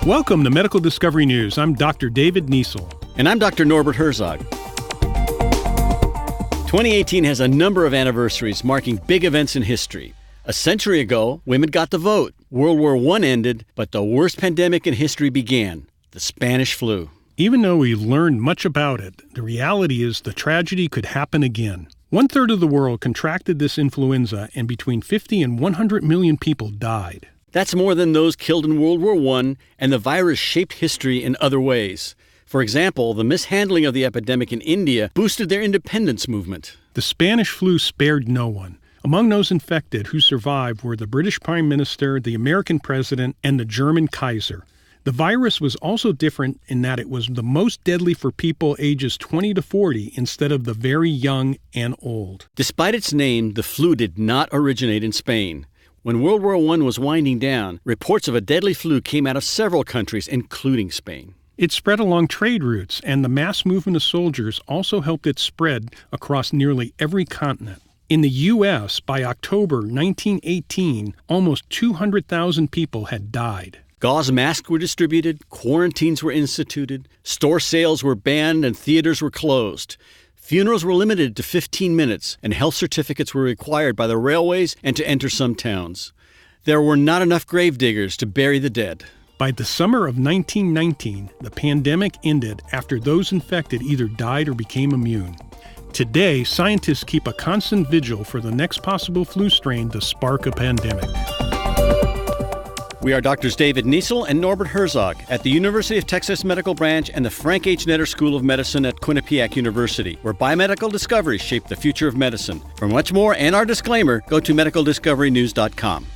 Welcome to Medical Discovery News. I'm Dr. David Niesel. And I'm Dr. Norbert Herzog. 2018 has a number of anniversaries marking big events in history. A century ago, women got the vote. World War I ended, but the worst pandemic in history began, the Spanish flu. Even though we learned much about it, the reality is the tragedy could happen again. 1/3 of the world contracted this influenza, and between 50 and 100 million people died. That's more than those killed in World War I, and the virus shaped history in other ways. For example, the mishandling of the epidemic in India boosted their independence movement. The Spanish flu spared no one. Among those infected who survived were the British Prime Minister, the American President, and the German Kaiser. The virus was also different in that it was the most deadly for people ages 20 to 40 instead of the very young and old. Despite its name, the flu did not originate in Spain. When World War I was winding down, reports of a deadly flu came out of several countries, including Spain. It spread along trade routes, and the mass movement of soldiers also helped it spread across nearly every continent. In the U.S., by October 1918, almost 200,000 people had died. Gauze masks were distributed, quarantines were instituted, store sales were banned, and theaters were closed. Funerals were limited to 15 minutes, and health certificates were required by the railways and to enter some towns. There were not enough grave diggers to bury the dead. By the summer of 1919, the pandemic ended after those infected either died or became immune. Today, scientists keep a constant vigil for the next possible flu strain to spark a pandemic. We are Drs. David Niesel and Norbert Herzog at the University of Texas Medical Branch and the Frank H. Netter School of Medicine at Quinnipiac University, where biomedical discoveries shape the future of medicine. For much more and our disclaimer, go to medicaldiscoverynews.com.